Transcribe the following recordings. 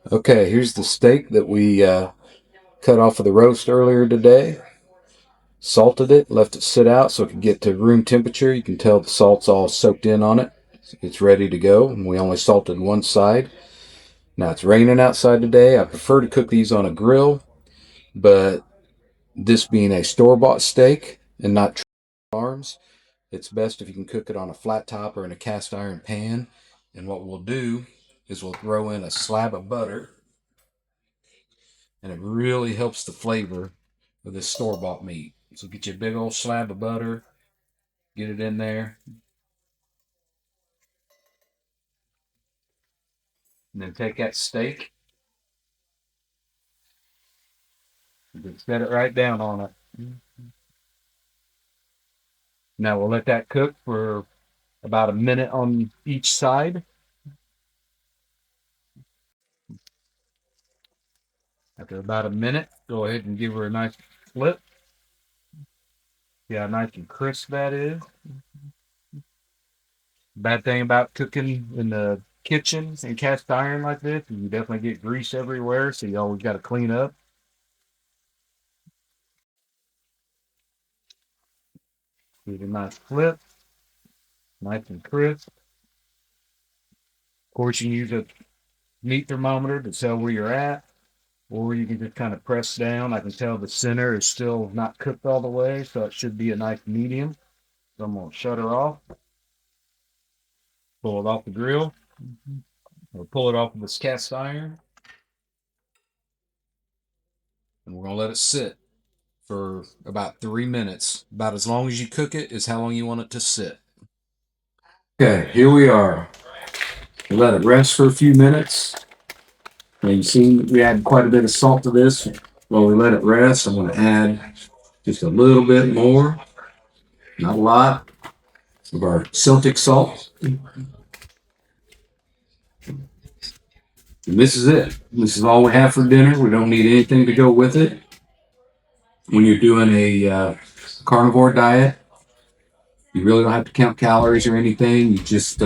Okay, here's the steak that we cut off of the roast earlier today. Salted it, left it sit out so it could get to room temperature. You can tell the salt's all soaked in on it. It's ready to go. And we only salted one side. Now it's raining outside today. I prefer to cook these on a grill, but this being a store-bought steak and not farms, it's best if you can cook it on a flat top or in a cast iron pan. And what we'll do is we'll throw in a slab of butter, and it really helps the flavor of this store-bought meat. So get you a big old slab of butter, get it in there, and then take that steak and just set it right down on it. Now we'll let that cook for about a minute on each side. After about a minute, go ahead and give her a nice flip. See how nice and crisp that is. Bad thing about cooking in the kitchen and cast iron like this is you definitely get grease everywhere, so you always got to clean up. Give it a nice flip, nice and crisp. Of course, you can use a meat thermometer to tell where you're at, or you can just kind of press down. I can tell the center is still not cooked all the way, so it should be a nice medium. So I'm going to shut her off, pull it off the grill, or pull it off of this cast iron, and we're going to let it sit for about 3 minutes. About as long as you cook it is how long you want it to sit. Okay, here we are. We let it rest for a few minutes. Now you see we add quite a bit of salt to this. While we let it rest, I'm going to add just a little bit more, not a lot, of our Celtic salt. And this is it. This is all we have for dinner. We don't need anything to go with it. When you're doing a carnivore diet, you really don't have to count calories or anything. You just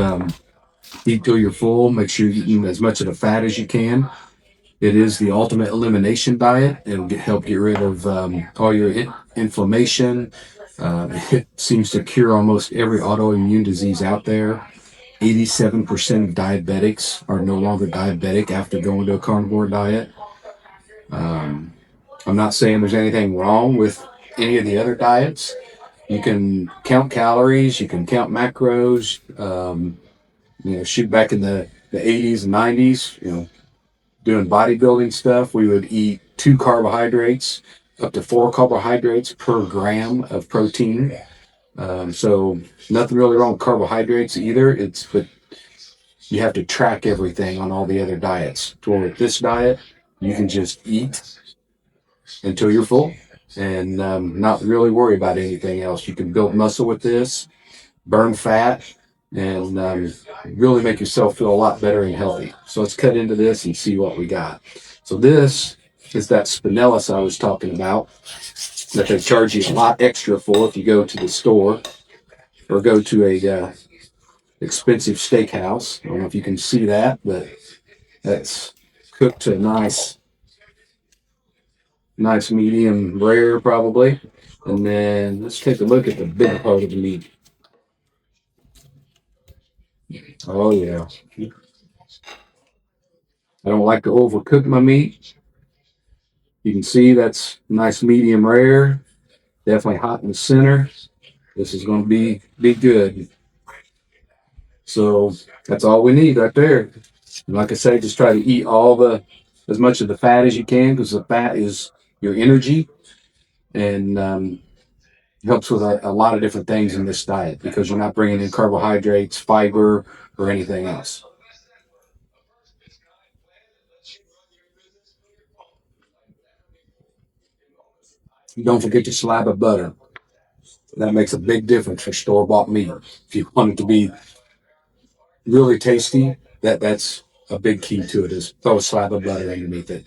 eat till you're full. Make sure you're eating as much of the fat as you can. It is the ultimate elimination diet. It'll help get rid of all your inflammation. It seems to cure almost every autoimmune disease out there. 87% of diabetics are no longer diabetic after going to a carnivore diet. Um, I'm not saying there's anything wrong with any of the other diets. You can count calories, you can count macros. Shoot, back in the 80s and 90s, doing bodybuilding stuff, we would eat 2 carbohydrates, up to 4 carbohydrates per gram of protein. So nothing really wrong with carbohydrates either. But you have to track everything on all the other diets. To where with this diet, you can just eat until you're full and not really worry about anything else. You can build muscle with this, burn fat, and really make yourself feel a lot better and healthy. So let's cut into this and see what we got. So this is that spinellus I was talking about that they charge you a lot extra for if you go to the store or go to a expensive steakhouse. I don't know if you can see that, but that's cooked to a nice medium rare probably. And then let's take a look at the big part of the meat. Oh yeah. I don't like to overcook my meat. You can see that's nice medium rare, definitely hot in the center. This is going to be good. So that's all we need right there. And like I say, just try to eat as much of the fat as you can because the fat is your energy and helps with a lot of different things in this diet because you're not bringing in carbohydrates, fiber, or anything else. Don't forget your slab of butter. That makes a big difference for store-bought meat. If you want it to be really tasty, that's a big key to it is throw a slab of butter underneath it.